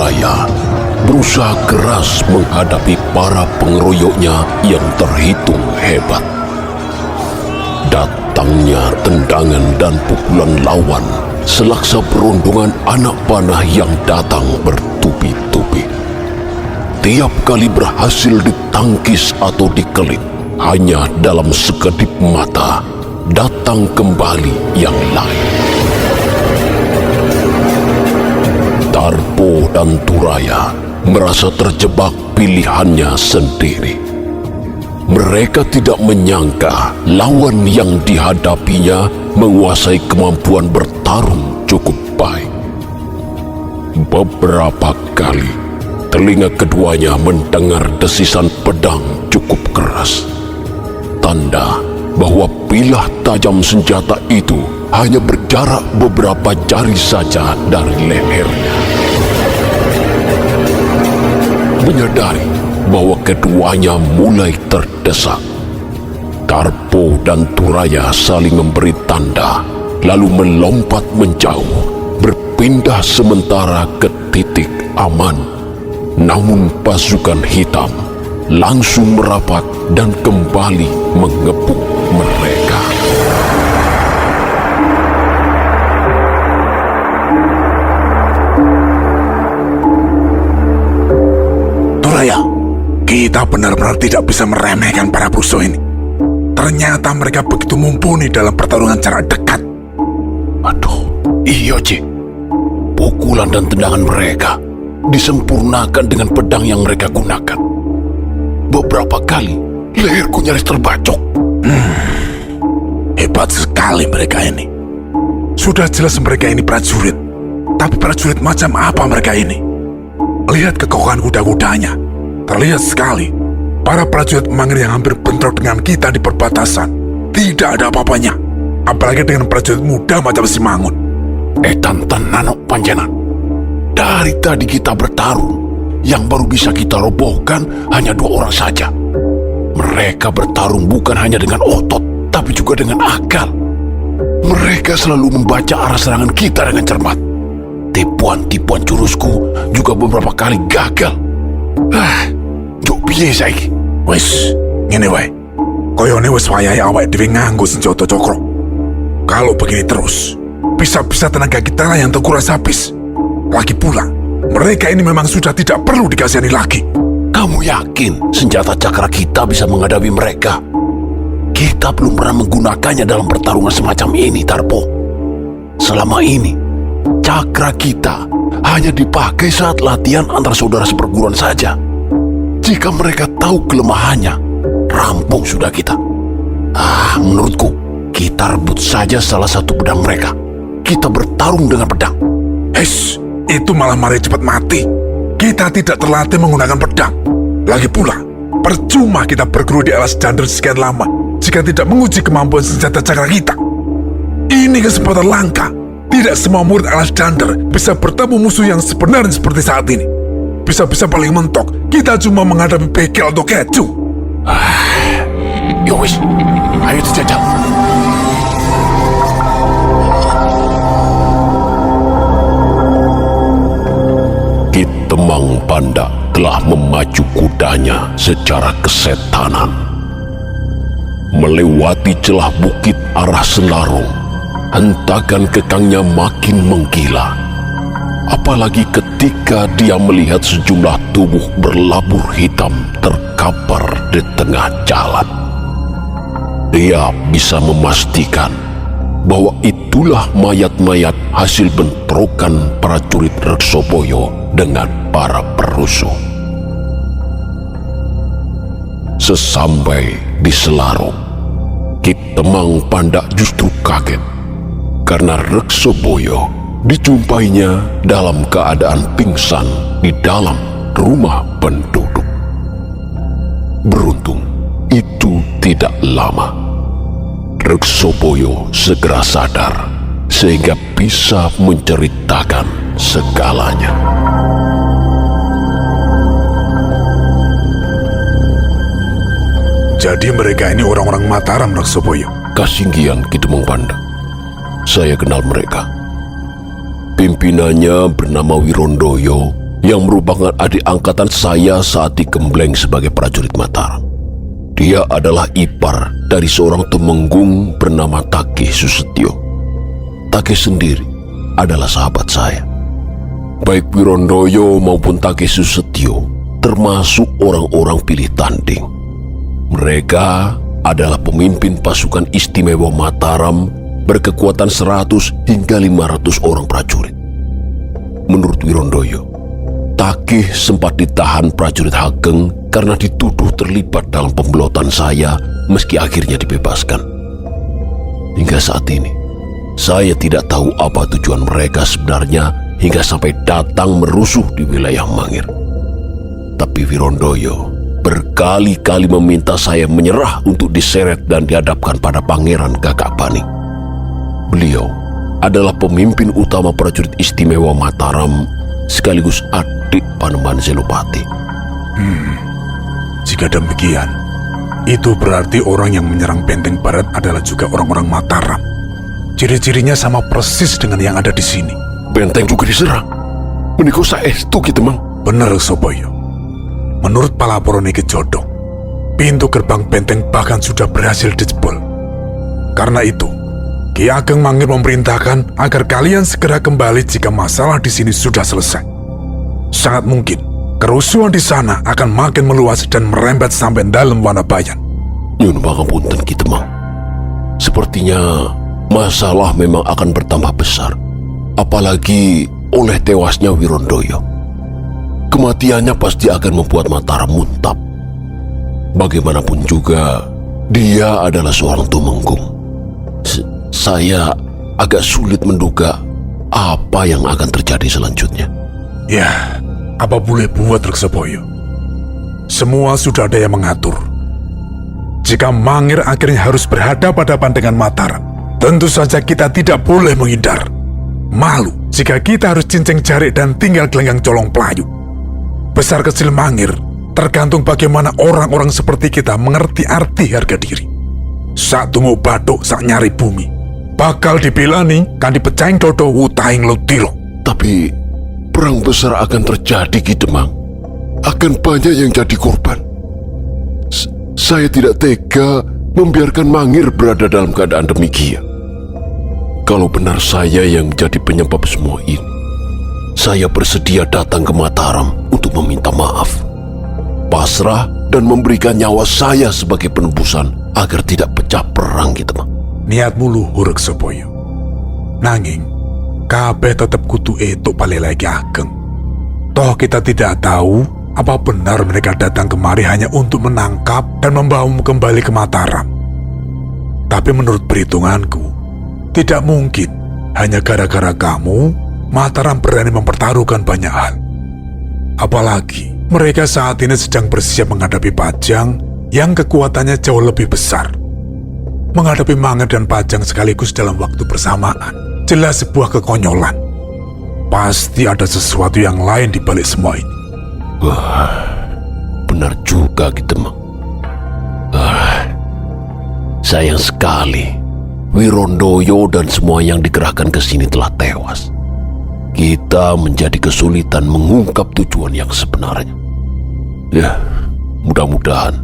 Turaya berusaha keras menghadapi para pengeroyoknya yang terhitung hebat. Datangnya tendangan dan pukulan lawan selaksa perundungan anak panah yang datang bertubi-tubi. Tiap kali berhasil ditangkis atau dikelit, hanya dalam sekedip mata datang kembali yang lain. Tarpo dan Turaya merasa terjebak pilihannya sendiri. Mereka tidak menyangka lawan yang dihadapinya menguasai kemampuan bertarung cukup baik. Beberapa kali telinga keduanya mendengar desisan pedang cukup keras. Tanda bahwa pilah tajam senjata itu hanya berjarak beberapa jari saja dari lehernya. Menyadari bahwa keduanya mulai terdesak, Tarpo dan Turaya saling memberi tanda, lalu melompat menjauh, berpindah sementara ke titik aman. Namun pasukan hitam langsung merapat dan kembali mengepung mereka. Turaya, kita benar-benar tidak bisa meremehkan para musuh ini. Ternyata mereka begitu mumpuni dalam pertarungan jarak dekat. Aduh, iya Ci. Pukulan dan tendangan mereka disempurnakan dengan pedang yang mereka gunakan. Beberapa kali leherku nyaris terbacok. Hebat sekali mereka ini. Sudah jelas mereka ini prajurit. Tapi prajurit macam apa mereka ini? Lihat kekokohan kuda-kudanya. Terlihat sekali. Para prajurit Mangir yang hampir bentrok dengan kita di perbatasan. Tidak ada apa-apanya. Apalagi dengan prajurit muda macam si Mangun. Tenan panjenengan. Dari tadi kita bertarung, yang baru bisa kita robohkan hanya 2 orang saja. Mereka bertarung bukan hanya dengan otot, tapi juga dengan akal. Mereka selalu membaca arah serangan kita dengan cermat. Tipuan-tipuan jurusku juga beberapa kali gagal. Jok piye saiki? Wis, ngene wae. Koyone wis wayahe awake dhewe nganggo senjata cokro. Kalau begini terus, bisa-bisa tenaga kita lah yang terkuras habis. Lagi pula, mereka ini memang sudah tidak perlu dikasihani lagi. Kamu yakin senjata cakra kita bisa menghadapi mereka? Kita belum pernah menggunakannya dalam pertarungan semacam ini, Tarpo. Selama ini, cakra kita hanya dipakai saat latihan antar saudara seperguruan saja. Jika mereka tahu kelemahannya, rampung sudah kita. Menurutku, kita rebut saja salah satu pedang mereka. Kita bertarung dengan pedang. Itu malah mari cepat mati. Kita tidak terlatih menggunakan pedang. Lagi pula, percuma kita berguru di alas Dander sekian lama jika tidak menguji kemampuan senjata cakra kita. Ini kesempatan langka. Tidak semua murid alas Dander bisa bertemu musuh yang sebenarnya seperti saat ini. Bisa-bisa paling mentok, kita cuma menghadapi bekel atau keju. Yowis, ayo dijajal. Ki Temang Pandak telah memacu kudanya secara kesetanan. Melewati celah bukit arah Selarong, hentakan kekangnya makin menggila. Apalagi ketika dia melihat sejumlah tubuh berlabur hitam terkapar di tengah jalan. Dia bisa memastikan bahwa itulah mayat-mayat hasil bentrokan prajurit Reksoboyo dengan para perusuh. Sesampai di Selarong, Ki Temang Pandak justru kaget karena Reksoboyo dijumpainya dalam keadaan pingsan di dalam rumah penduduk. Beruntung itu tidak lama. Reksoboyo segera sadar sehingga bisa menceritakan segalanya. Jadi mereka ini orang-orang Mataram, Reksoboyo. Kasinggihan Ki Temang Pandak. Saya kenal mereka. Pimpinannya bernama Wirondoyo yang merupakan adik angkatan saya saat digembleng sebagai prajurit Mataram. Dia adalah ipar dari seorang tumenggung bernama Takih Susetyo. Takih sendiri adalah sahabat saya. Baik Wirondoyo maupun Takih Susetyo termasuk orang-orang pilih tanding. Mereka adalah pemimpin pasukan istimewa Mataram berkekuatan 100 hingga 500 orang prajurit. Menurut Wirondoyo, Takih sempat ditahan prajurit Hageng karena dituduh terlibat dalam pembelotan saya meski akhirnya dibebaskan. Hingga saat ini, saya tidak tahu apa tujuan mereka sebenarnya hingga sampai datang merusuh di wilayah Mangir. Tapi Wirondoyo berkali-kali meminta saya menyerah untuk diseret dan dihadapkan pada Pangeran Gagakbani. Beliau adalah pemimpin utama prajurit istimewa Mataram sekaligus adik Panembahan Senopati. Jika demikian, itu berarti orang yang menyerang Benteng Barat adalah juga orang-orang Mataram. Ciri-cirinya sama persis dengan yang ada di sini. Benteng juga diserang. Menikah saestu kita mang. Benar, Soboyo. Menurut palaporan Ki Jodong, pintu gerbang benteng bahkan sudah berhasil dijebol. Karena itu, Ki Ageng Mangir memerintahkan agar kalian segera kembali jika masalah di sini sudah selesai. Sangat mungkin kerusuhan di sana akan makin meluas dan merembet sampai dalam Wanabayan. Nyun pangapunten kita mang. Sepertinya masalah memang akan bertambah besar, apalagi oleh tewasnya Wirondoyo. Kematiannya pasti akan membuat Mataram muntap. Bagaimanapun juga, dia adalah seorang tumenggung. Saya agak sulit menduga apa yang akan terjadi selanjutnya. Ya, apa boleh buat, Reksoboyo? Semua sudah ada yang mengatur. Jika Mangir akhirnya harus berhadapan-hadapan dengan Mataram, tentu saja kita tidak boleh menghindar. Malu jika kita harus cincang jari dan tinggal gelenggang colong pelayu. Besar kecil Mangir tergantung bagaimana orang-orang seperti kita mengerti arti harga diri. Sak tunggu batuk sak nyari bumi, bakal dipilani kan dipecahin dodo utahing lutilo. Tapi perang besar akan terjadi gitu mang. Akan banyak yang jadi korban. Saya tidak tega membiarkan Mangir berada dalam keadaan demikian. Kalau benar saya yang menjadi penyebab semua ini, saya bersedia datang ke Mataram untuk meminta maaf, pasrah dan memberikan nyawa saya sebagai penebusan agar tidak pecah perang gitu mang. Niatmu luhur, Reksoboyo. Nanging, kabeh tetep kudu etuk palelai Ki Ageng. Toh kita tidak tahu apa benar mereka datang kemari hanya untuk menangkap dan membawamu kembali ke Mataram. Tapi menurut perhitunganku, tidak mungkin hanya gara-gara kamu Mataram berani mempertaruhkan banyak hal. Apalagi mereka saat ini sedang bersiap menghadapi Pajang yang kekuatannya jauh lebih besar. Menghadapi Mangir dan Pajang sekaligus dalam waktu bersamaan jelas sebuah kekonyolan. Pasti ada sesuatu yang lain di balik semua ini. Wah, benar juga gitu mang. Sayang sekali Wirondoyo dan semua yang dikerahkan ke sini telah tewas. Kita menjadi kesulitan mengungkap tujuan yang sebenarnya. Ya, mudah-mudahan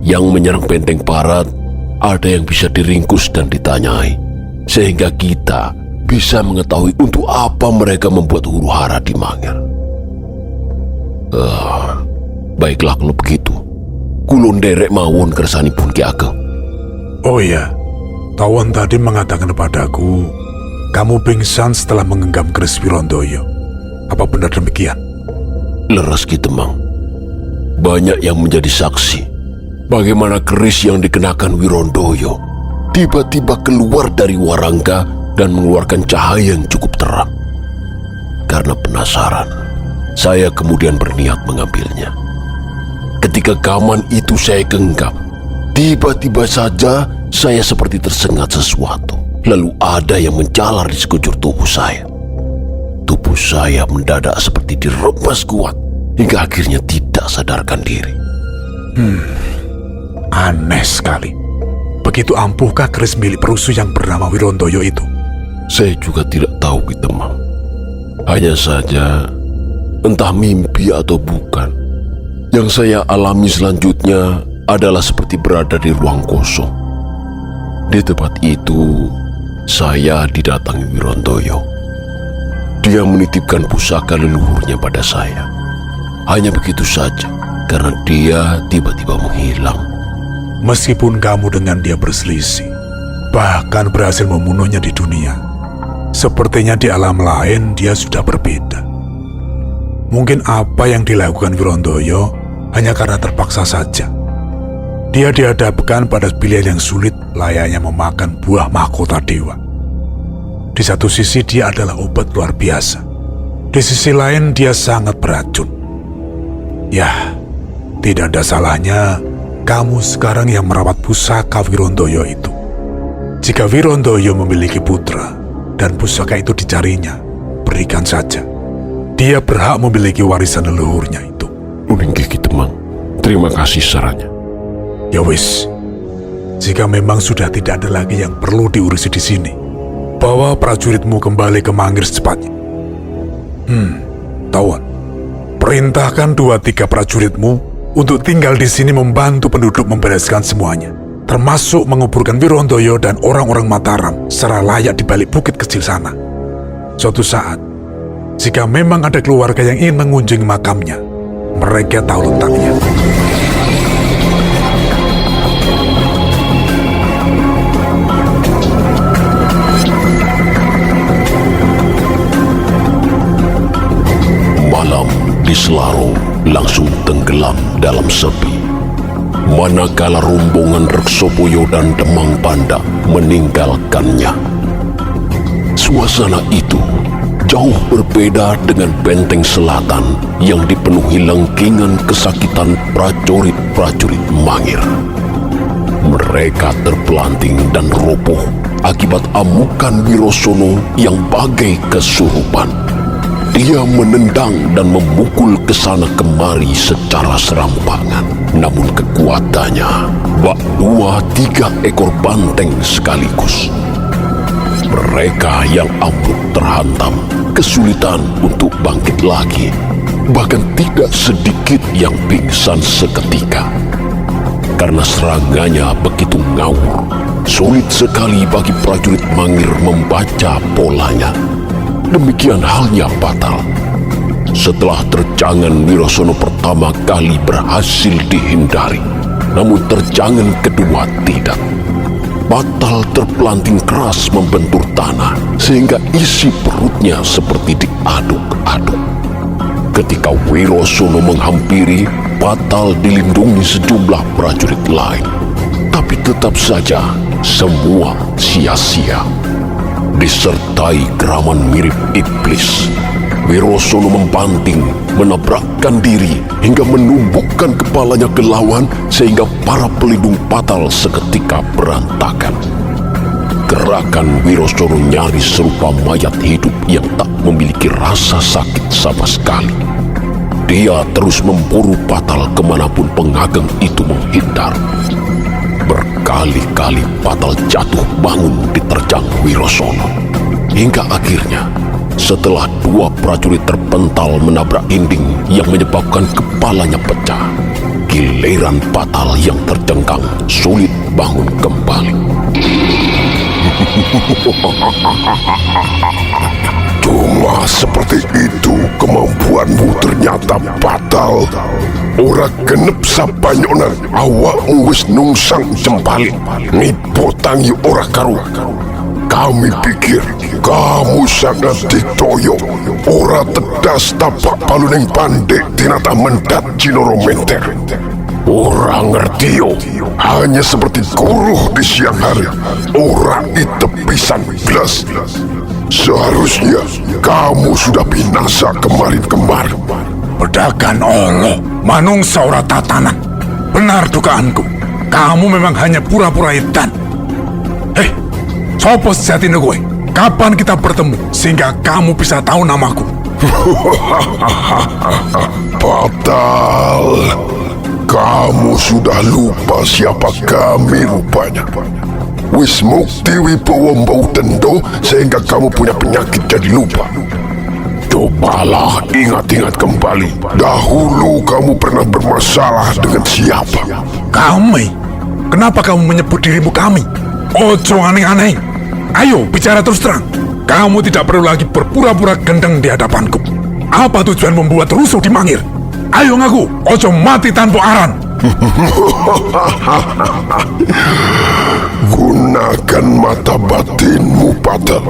yang menyerang Benteng Barat ada yang bisa diringkus dan ditanyai, sehingga kita bisa mengetahui untuk apa mereka membuat huru-hara di Mangir. Baiklah kalau begitu, kulon derek mawon kersanipun Ki Ageng. Oh iya, Tawon tadi mengatakan padaku, kamu pingsan setelah menggenggam keris Wirondoyo. Apa benar demikian? Leres gitu mang. Banyak yang menjadi saksi bagaimana keris yang dikenakan Wirondoyo tiba-tiba keluar dari warangka dan mengeluarkan cahaya yang cukup terang. Karena penasaran, saya kemudian berniat mengambilnya. Ketika gaman itu saya genggam, tiba-tiba saja saya seperti tersengat sesuatu. Lalu ada yang menjalar di sekujur tubuh saya. Tubuh saya mendadak seperti diremas kuat hingga akhirnya tidak sadarkan diri. Aneh sekali. Begitu ampuhkah keris milik perusuh yang bernama Wirondoyo itu? Saya juga tidak tahu, Kitemang. Hanya saja Entah mimpi atau bukan, yang saya alami selanjutnya adalah seperti berada di ruang kosong. Di tempat itu, saya didatangi Wirontoyo. Dia menitipkan pusaka leluhurnya pada saya. Hanya begitu saja, karena dia tiba-tiba menghilang. Meskipun kamu dengan dia berselisih, bahkan berhasil membunuhnya di dunia, sepertinya di alam lain dia sudah berbeda. Mungkin apa yang dilakukan Wirontoyo hanya karena terpaksa saja. Dia dihadapkan pada pilihan yang sulit layaknya memakan buah mahkota dewa. Di satu sisi dia adalah obat luar biasa. Di sisi lain dia sangat beracun. Ya, tidak ada salahnya kamu sekarang yang merawat pusaka Wirontoyo itu. Jika Wirontoyo memiliki putra dan pusaka itu dicarinya, berikan saja. Dia berhak memiliki warisan leluhurnya itu. Uninggi Temang, terima kasih sarannya. Ya wis, jika memang sudah tidak ada lagi yang perlu diurusi di sini, bawa prajuritmu kembali ke Mangir secepatnya. Tawon, perintahkan 2-3 prajuritmu untuk tinggal di sini membantu penduduk membereskan semuanya, termasuk menguburkan Wirontoyo dan orang-orang Mataram secara layak di balik bukit kecil sana. Suatu saat, jika memang ada keluarga yang ingin mengunjungi makamnya, mereka tahu letaknya. Malam di Selaro langsung tenggelam dalam sepi. Manakala rombongan Reksopoyo dan Demang Panda meninggalkannya. Suasana itu jauh berbeda dengan benteng selatan yang dipenuhi lengkingan kesakitan prajurit-prajurit Mangir. Mereka terpelanting dan roboh akibat amukan Wirosono yang bagai kesurupan. Dia menendang dan memukul ke sana kemari secara serampangan. Namun kekuatannya bak 2-3 ekor banteng sekaligus. Mereka yang ambruk terhantam, kesulitan untuk bangkit lagi. Bahkan tidak sedikit yang pingsan seketika. Karena serangannya begitu ngawur, sulit sekali bagi prajurit Mangir membaca polanya. Demikian halnya Patal. Setelah terjangan Wirosono pertama kali berhasil dihindari, namun terjangan kedua tidak. Patal terpelanting keras membentur tanah sehingga isi perutnya seperti diaduk-aduk. Ketika Wirosono menghampiri, Patal dilindungi sejumlah prajurit lain. Tapi tetap saja semua sia-sia. Disertai geraman mirip iblis, Wirosono membanting, menabrakkan diri hingga menumbukkan kepalanya ke lawan sehingga para pelindung Patal seketika berantakan. Gerakan Wirosono nyaris serupa mayat hidup yang tak memiliki rasa sakit sama sekali. Dia terus memburu Patal kemanapun pengageng itu menghindar. Berkali-kali Patal jatuh bangun diterjang Wirosono. Hingga akhirnya, setelah 2 prajurit terpental menabrak dinding yang menyebabkan kepalanya pecah, giliran Patal yang terjengkang sulit bangun kembali. Cuma seperti itu kemampuanmu ternyata Patal. Ora genep sabanyonan awakmu wis nungsang jempalik. Nipo tangi ora karuan. Kami pikir kamu sangat ditoyo. Ora tedas tapak paluning pandek tinata mendat Cinoro Menter. Orang ngerti yo, hanya seperti kuruh di siang hari. Ora itepisan blas. Seharusnya kamu sudah binasa kemarin-kemarin. Pedagang Allah, manungsa ora tatanan. Benar dugaanku, kamu memang hanya pura-pura edan. Hei, sopo sejatine kowe? Kapan kita bertemu sehingga kamu bisa tahu namaku? Patal, kamu sudah lupa siapa kami rupanya. Wis mukti wibowo mbau tendo sehingga kamu punya penyakit jadi lupa. Cobalah ingat-ingat kembali. Dahulu kamu pernah bermasalah dengan siapa? Kami? Kenapa kamu menyebut dirimu kami? Ojo aneh-aneh. Ayo bicara terus terang. Kamu tidak perlu lagi berpura-pura gendeng di hadapanku. Apa tujuan membuat rusuh di Mangir? Ayo ngaku, ojo mati tanpa aran. Gunakan mata batinmu, Patel.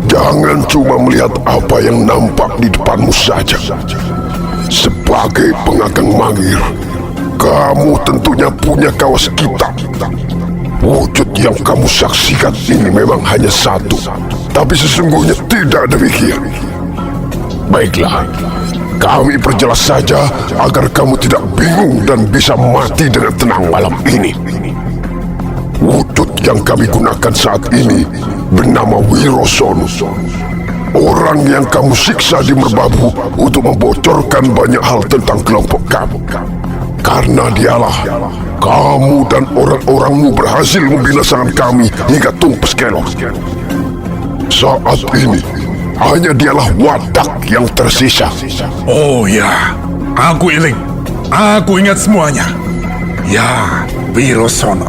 Jangan cuma melihat apa yang nampak di depanmu saja. Sebagai pengagang Mangir, kamu tentunya punya kawas kita. Wujud yang kamu saksikan ini memang hanya satu, tapi sesungguhnya tidak demikian. Baiklah, kami perjelas saja agar kamu tidak bingung dan bisa mati dengan tenang malam ini. Wujud yang kami gunakan saat ini bernama Wirosono. Orang yang kamu siksa di Merbabu untuk membocorkan banyak hal tentang kelompok kamu. Karena dialah kamu dan orang-orangmu berhasil membinasakan kami hingga tumpes kelong. Saat ini hanya dialah wadak yang tersisa. Oh ya, aku iling. Aku ingat semuanya. Ya, Wirosono.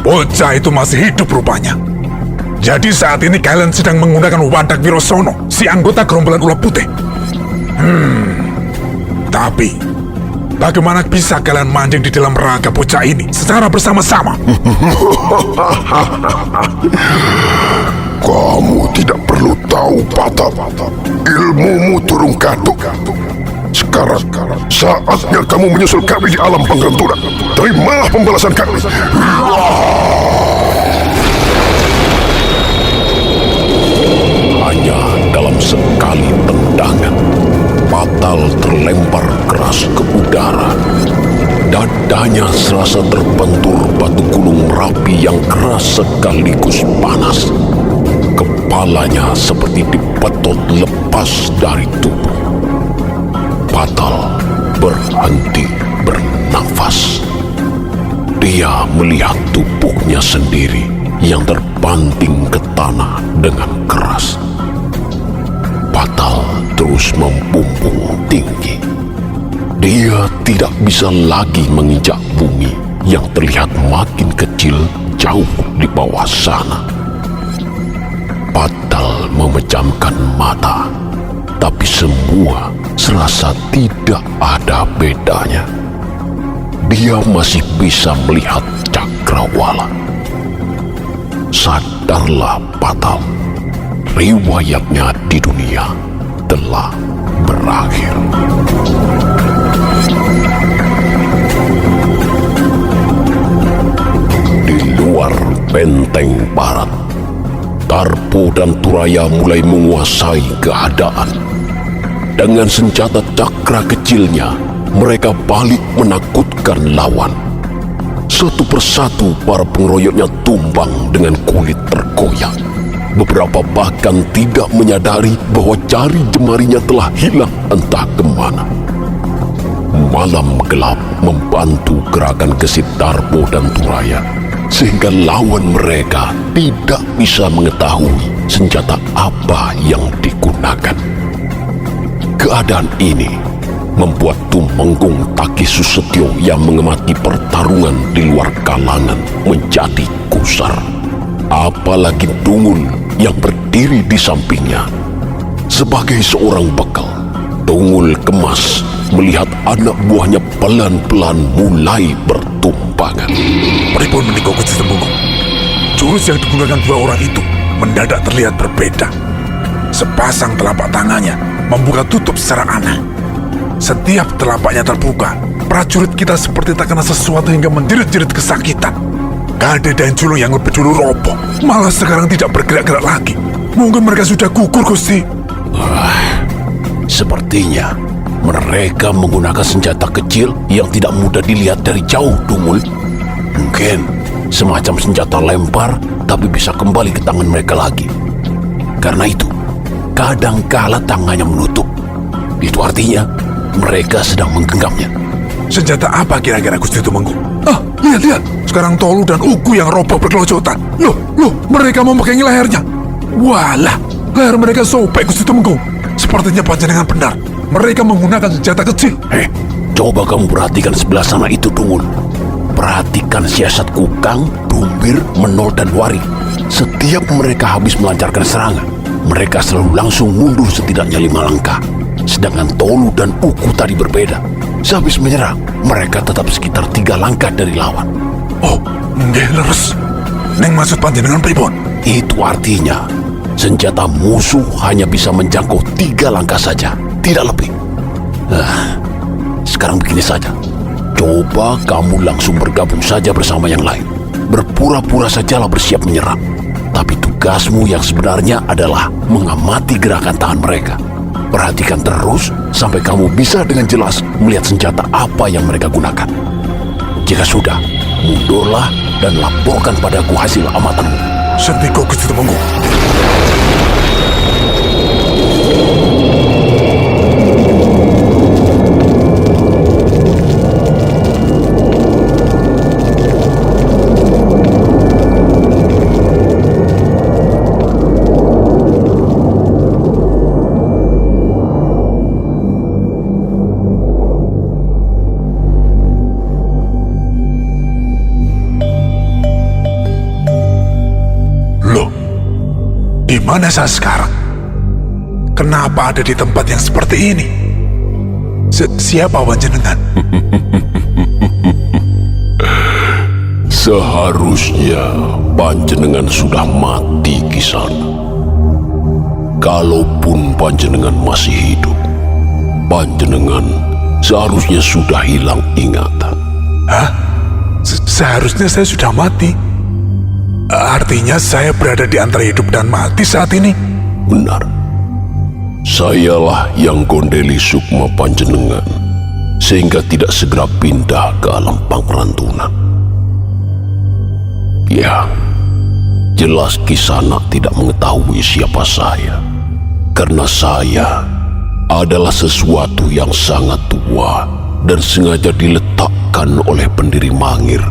Bocah itu masih hidup rupanya. Jadi saat ini kalian sedang menggunakan wadak Wirosono, si anggota gerombolan ular putih. Tapi bagaimana bisa kalian mancing di dalam raga bocah ini secara bersama-sama? Kamu tidak perlu tahu, Patel. Ilmumu turun kaduk. Sekarang, saatnya kamu menyusul kami di alam penggenturan. Terimalah pembalasan kami. Hanya dalam sekali tendangan, Patal terlempar keras ke udara. Dadanya serasa terbentur batu gunung Merapi yang keras sekaligus panas. Kepalanya seperti dipetot lepas dari tubuh. Patal berhenti bernafas. Dia melihat tubuhnya sendiri yang terbanting ke tanah dengan keras. Patal terus membumbung tinggi. Dia tidak bisa lagi menginjak bumi yang terlihat makin kecil jauh di bawah sana. Patal memejamkan mata, tapi semua serasa tidak ada bedanya. Dia masih bisa melihat Cakrawala. Sadarlah Patal, riwayatnya di dunia telah berakhir. Di luar benteng barat, Tarpo dan Turaya mulai menguasai keadaan. Dengan senjata cakra kecilnya, mereka balik menakutkan lawan. Satu persatu para pengeroyoknya tumbang dengan kulit terkoyak. Beberapa bahkan tidak menyadari bahwa jari jemarinya telah hilang entah kemana. Malam gelap membantu gerakan gesit Tarpo dan Turaya, sehingga lawan mereka tidak bisa mengetahui senjata apa yang digunakan. Keadaan ini membuat Tumenggung Taki Susetyo yang mengamati pertarungan di luar kalangan menjadi gusar. Apalagi Dungul yang berdiri di sampingnya. Sebagai seorang bekal, Dungul Kemas melihat anak buahnya pelan-pelan mulai bertumpangan. Pripun menika Gusti Tumenggung? Jurus yang digunakan dua orang itu mendadak terlihat berbeda. Sepasang telapak tangannya membuka tutup secara aneh. Setiap telapaknya terbuka, prajurit kita seperti tak kena sesuatu hingga menjerit-jerit kesakitan. Gade dan Julung yang lebih dulu roboh, malah sekarang tidak bergerak-gerak lagi. Mungkin mereka sudah gugur, Gusti. Sepertinya mereka menggunakan senjata kecil yang tidak mudah dilihat dari jauh, Dungul. Mungkin semacam senjata lempar, tapi bisa kembali ke tangan mereka lagi. Karena itu, kadangkala tangannya menutup. Itu artinya mereka sedang menggenggamnya. Senjata apa kira-kira Gusti Tumenggung? Lihat-lihat. Sekarang Tolu dan Ugu yang roboh berkelojotan. Loh, mereka memegangi lehernya. Walah, leher mereka sobek, Gusti Tumenggung. Sepertinya panjenengan benar. Mereka menggunakan senjata kecil. Coba kamu perhatikan sebelah sana itu, Dungul. Perhatikan siasat Kukang, Dumbir, Menol, dan Wari. Setiap mereka habis melancarkan serangan, mereka selalu langsung mundur setidaknya 5 langkah. Sedangkan Tolu dan Uku tadi berbeda. Sehabis menyerang, mereka tetap sekitar 3 langkah dari lawan. Oh, nggih leres. Neng maksud panjenengan pripun? Itu artinya senjata musuh hanya bisa menjangkau 3 langkah saja, tidak lebih. Sekarang begini saja. Coba kamu langsung bergabung saja bersama yang lain. Berpura-pura sajalah bersiap menyerang. Tapi tugasmu yang sebenarnya adalah mengamati gerakan tangan mereka. Perhatikan terus sampai kamu bisa dengan jelas melihat senjata apa yang mereka gunakan. Jika sudah, mundurlah dan laporkan padaku hasil amatanmu. Sendiko Gusti Temenggu. Di mana saya sekarang? Kenapa ada di tempat yang seperti ini? Siapa panjenengan? Seharusnya panjenengan sudah mati, Kisana. Kalaupun panjenengan masih hidup, panjenengan seharusnya sudah hilang ingatan. Hah? Seharusnya saya sudah mati. Artinya saya berada di antara hidup dan mati saat ini? Benar. Sayalah yang gondeli sukma panjenengan, sehingga tidak segera pindah ke alam pangrantunan. Ya, jelas Kisana tidak mengetahui siapa saya, karena saya adalah sesuatu yang sangat tua dan sengaja diletakkan oleh pendiri Mangir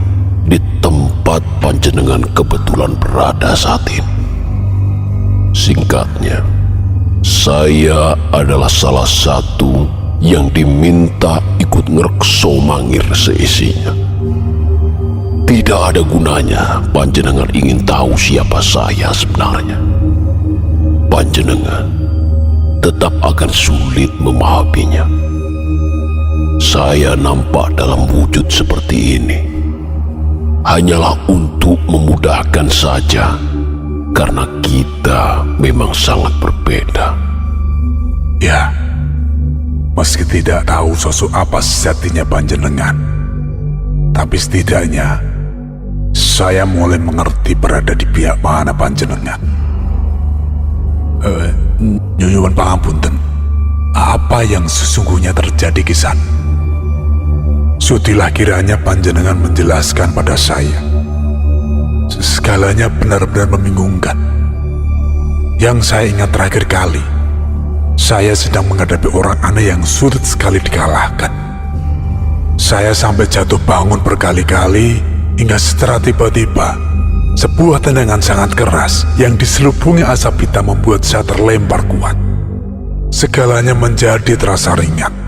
di tempat panjenengan kebetulan berada saat ini. Singkatnya, saya adalah salah satu yang diminta ikut ngrekso Mangir seisinya. Tidak ada gunanya panjenengan ingin tahu siapa saya sebenarnya. Panjenengan tetap akan sulit memahaminya. Saya nampak dalam wujud seperti ini hanyalah untuk memudahkan saja, karena kita memang sangat berbeda. Ya, meski tidak tahu sosok apa sejatinya panjenengan, tapi setidaknya saya mulai mengerti berada di pihak mana panjenengan. Nyuwun pangapunten, apa yang sesungguhnya terjadi Kisan? Sudilah kiranya panjenengan menjelaskan pada saya. Segalanya benar-benar membingungkan. Yang saya ingat terakhir kali, saya sedang menghadapi orang aneh yang sulit sekali dikalahkan. Saya sampai jatuh bangun berkali-kali, hingga secara tiba-tiba sebuah tendangan sangat keras yang diselubungi asap hitam membuat saya terlempar kuat. Segalanya menjadi terasa ringan.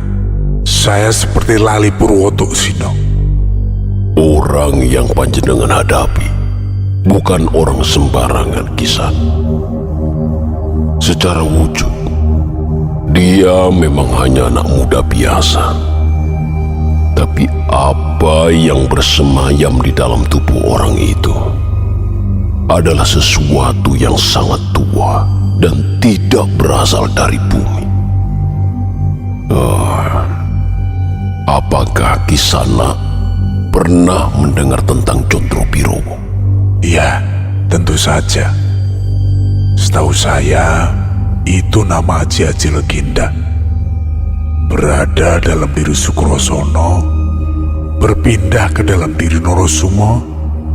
Saya seperti Lali Purwoto Sino. Orang yang panjenengan hadapi bukan orang sembarangan, Kisan. Secara wujud, dia memang hanya anak muda biasa. Tapi apa yang bersemayam di dalam tubuh orang itu adalah sesuatu yang sangat tua dan tidak berasal dari bumi. Apakah Kisana pernah mendengar tentang Condro Birowo? Iya, tentu saja. Setahu saya, itu nama aji-aji legenda. Berada dalam diri Sukrosono, berpindah ke dalam diri Norosumo,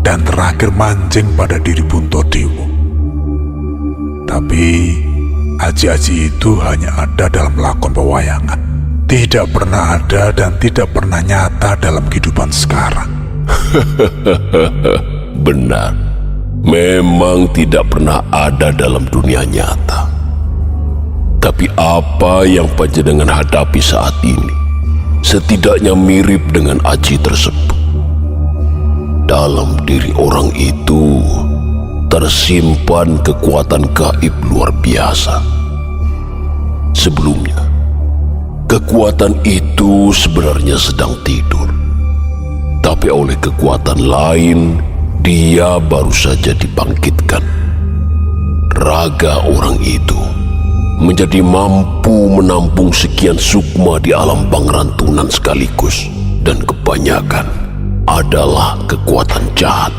dan terakhir mancing pada diri Puntodewo. Tapi aji-aji itu hanya ada dalam lakon pewayangan. Tidak pernah ada dan tidak pernah nyata dalam kehidupan sekarang. Benar, memang tidak pernah ada dalam dunia nyata. Tapi apa yang panjenengan hadapi saat ini setidaknya mirip dengan aji tersebut. Dalam diri orang itu tersimpan kekuatan gaib luar biasa. Sebelumnya, kekuatan itu sebenarnya sedang tidur. Tapi oleh kekuatan lain, dia baru saja dibangkitkan. Raga orang itu menjadi mampu menampung sekian sukma di alam pangrantunan sekaligus, dan kebanyakan adalah kekuatan jahat.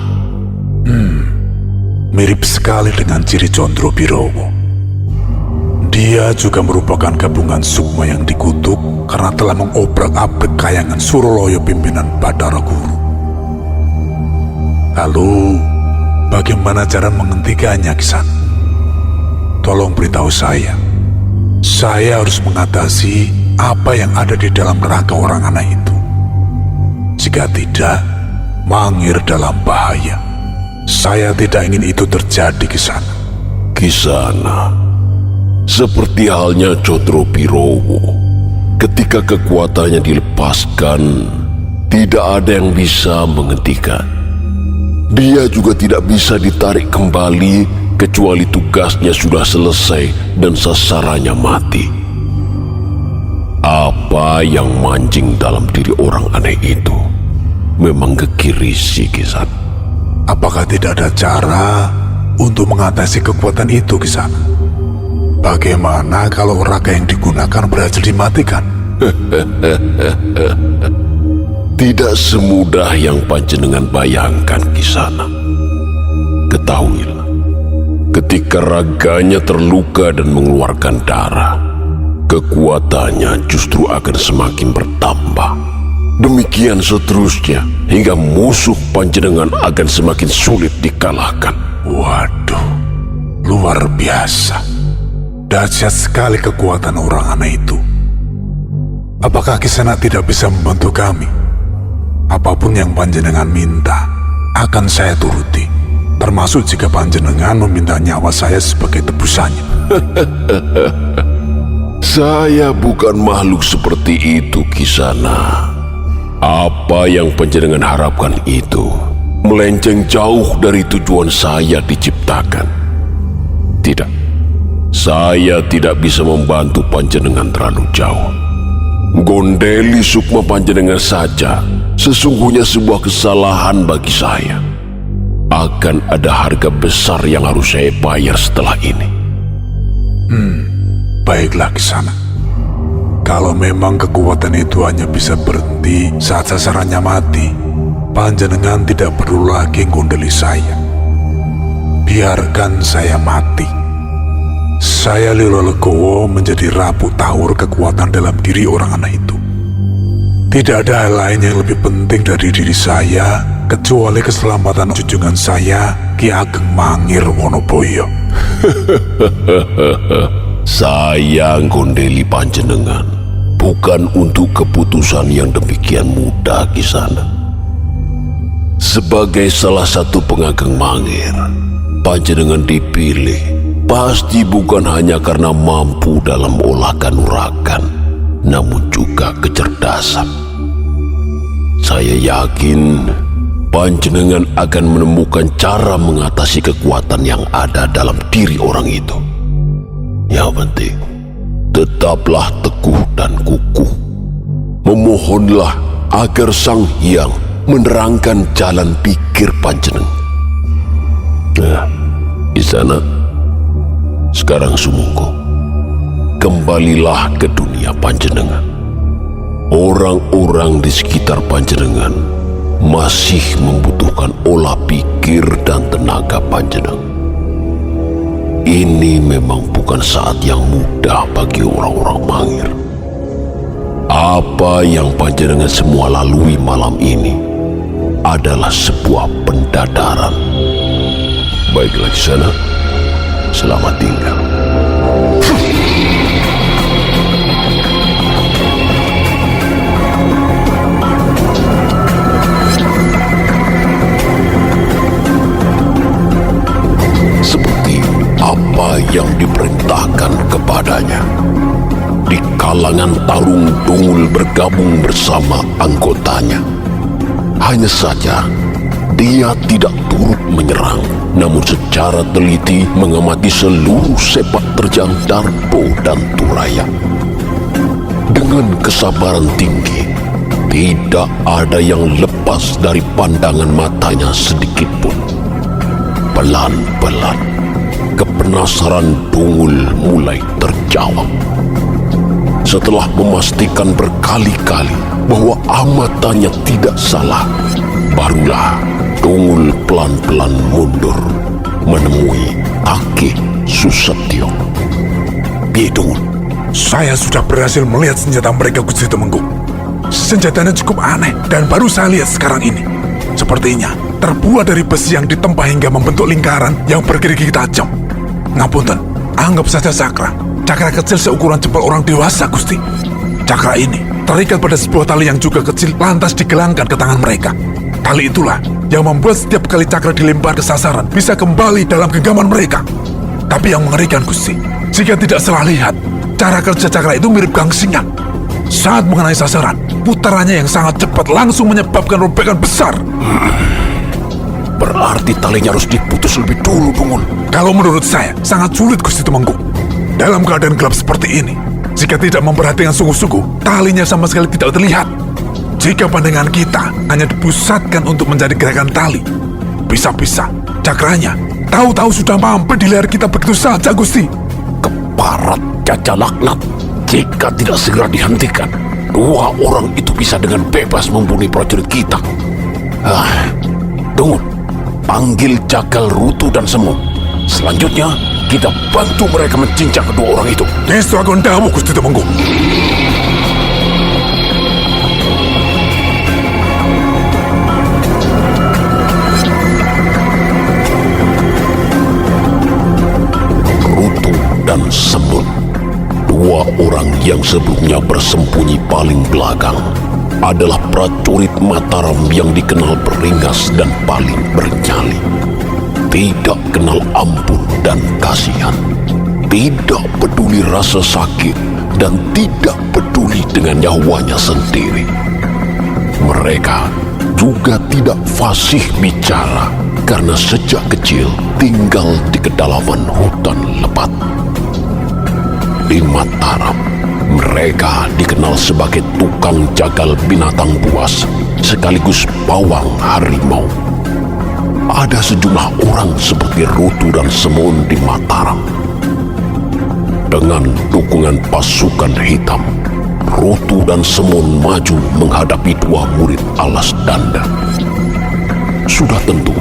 Mirip sekali dengan ciri Condro Birowo. Dia juga merupakan gabungan sukma yang dikutuk karena telah mengobrak-abrik kayangan Suroloyo pimpinan Bathara Guru. Lalu, bagaimana cara menghentikannya, Kisan? Tolong beritahu saya. Saya harus mengatasi apa yang ada di dalam neraka orang aneh itu. Jika tidak, Mangir dalam bahaya. Saya tidak ingin itu terjadi, Kisana. Kisana, seperti halnya Condro Birowo, ketika kekuatannya dilepaskan, tidak ada yang bisa menghentikan. Dia juga tidak bisa ditarik kembali kecuali tugasnya sudah selesai dan sasarannya mati. Apa yang mancing dalam diri orang aneh itu memang kekirisi, Kisan. Apakah tidak ada cara untuk mengatasi kekuatan itu, Kisan? Bagaimana kalau raga yang digunakan berhasil dimatikan? Tidak semudah yang panjenengan bayangkan, Kisana. Ketahuilah, ketika raganya terluka dan mengeluarkan darah, kekuatannya justru akan semakin bertambah. Demikian seterusnya, hingga musuh panjenengan akan semakin sulit dikalahkan. Waduh, luar biasa. Dahsyat sekali kekuatan orang aneh itu. Apakah Kisana tidak bisa membantu kami? Apapun yang panjenengan minta, akan saya turuti. Termasuk jika panjenengan meminta nyawa saya sebagai tebusannya. Saya bukan makhluk seperti itu, Kisana. Apa yang panjenengan harapkan itu melenceng jauh dari tujuan saya diciptakan. Tidak, saya tidak bisa membantu panjenengan terlalu jauh. Gondeli sukma panjenengan saja sesungguhnya sebuah kesalahan bagi saya. Akan ada harga besar yang harus saya bayar setelah ini. Baiklah, Kisana. Kalau memang kekuatan itu hanya bisa berhenti saat sasarannya mati, panjenengan tidak perlu lagi gondeli saya. Biarkan saya mati. Saya Lilo Legowo menjadi rapuh tawur kekuatan dalam diri orang aneh itu. Tidak ada hal lain yang lebih penting dari diri saya kecuali keselamatan junjungan saya, Ki Ageng Mangir Wonoboyo. Saya gondeli panjenengan bukan untuk keputusan yang demikian mudah, Kisana. Sebagai salah satu pengageng Mangir, panjenengan dipilih pasti bukan hanya karena mampu dalam olah kanuragan, namun juga kecerdasan. Saya yakin panjenengan akan menemukan cara mengatasi kekuatan yang ada dalam diri orang itu. Yang penting, tetaplah teguh dan kukuh. Memohonlah agar Sang Hyang menerangkan jalan pikir panjenengan. Nah, di sana, sekarang sumungko, kembalilah ke dunia panjenengan. Orang-orang di sekitar panjenengan masih membutuhkan olah pikir dan tenaga panjenengan. Ini memang bukan saat yang mudah bagi orang-orang Mangir. Apa yang panjenengan semua lalui malam ini adalah sebuah pendadaran. Baiklah, di sana, selamat tinggal. Seperti apa yang diperintahkan kepadanya. tangan tarung Dungul bergabung bersama anggotanya. Hanya saja, dia tidak turut menyerang, namun secara teliti mengamati seluruh sepak terjang Darpo dan Turaya. Dengan kesabaran tinggi, tidak ada yang lepas dari pandangan matanya sedikit pun. Pelan-pelan, kepenasaran Dungul mulai terjawab. Setelah memastikan berkali-kali bahwa amatannya tidak salah, barulah Dungul pelan-pelan mundur menemui Akeh Susetyo. Piye Dungul? Saya sudah berhasil melihat senjata mereka, Gusti Tumenggung. Senjatanya cukup aneh dan baru saya lihat sekarang ini. Sepertinya terbuat dari besi yang ditempa hingga membentuk lingkaran yang bergerigi tajam. Ngapunten, anggap saja cakra. Cakra kecil seukuran jempol orang dewasa, Gusti. Cakra ini terikat pada sebuah tali yang juga kecil, lantas digelangkan ke tangan mereka. Tali itulah yang membuat setiap kali cakra dilempar ke sasaran bisa kembali dalam genggaman mereka. Tapi yang mengerikan, Gusti, jika tidak salah lihat, cara kerja cakra itu mirip gangsingan. Saat mengenai sasaran, putarannya yang sangat cepat langsung menyebabkan robekan besar. Berarti talinya harus diputus lebih dulu, Dungul. Kalau menurut saya, sangat sulit, Gusti Tumenggung. Dalam keadaan gelap seperti ini, jika tidak memperhatikan sungguh-sungguh, talinya sama sekali tidak terlihat. Jika pandangan kita hanya dipusatkan untuk mencari gerakan tali, bisa-bisa cakranya tahu-tahu sudah mampir di leher kita begitu saja, Gusti. Keparat caca laknat. Jika tidak segera dihentikan, dua orang itu bisa dengan bebas membunuh prajurit kita. Dungul, panggil Jagal, Rutu, dan Semut. Selanjutnya, kita bantu mereka mencincang kedua orang itu. Nesu akan dawuh, Gusti Tumenggung. Rutu dan Semut, dua orang yang sebelumnya bersembunyi paling belakang, adalah prajurit Mataram yang dikenal beringas dan paling bernyali. Tidak kenal ampun dan kasihan, tidak peduli rasa sakit, dan tidak peduli dengan nyawanya sendiri. Mereka juga tidak fasih bicara karena sejak kecil tinggal di kedalaman hutan lebat. Di Mataram, mereka dikenal sebagai tukang jagal binatang buas sekaligus pawang harimau. Ada sejumlah orang seperti Rutu dan Semun di Mataram. Dengan dukungan pasukan hitam, Rutu dan Semun maju menghadapi dua murid Alas Danda. Sudah tentu,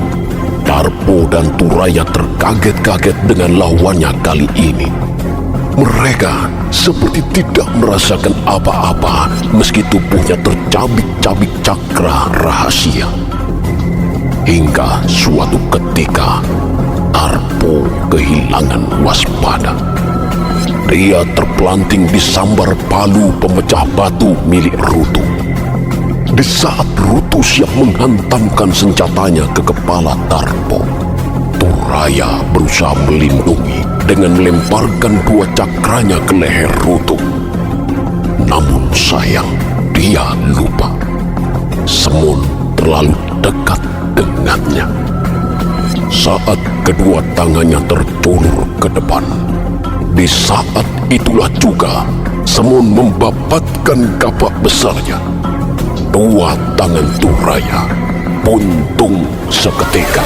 Darpo dan Turaya terkaget-kaget dengan lawannya kali ini. Mereka seperti tidak merasakan apa-apa meski tubuhnya tercabik-cabik cakra rahasia. Hingga suatu ketika, Darpo kehilangan waspada. Dia terpelanting di sambar palu pemecah batu milik Rutu. Di saat Rutu siap menghantamkan senjatanya ke kepala Darpo, Turaya berusaha melindungi dengan melemparkan dua cakranya ke leher Rutu. Namun sayang, dia lupa. Semun terlalu dekat dengannya. Saat kedua tangannya terjulur ke depan, di saat itulah juga Semun membabatkan kapak besarnya. Dua tangan Turaya buntung seketika.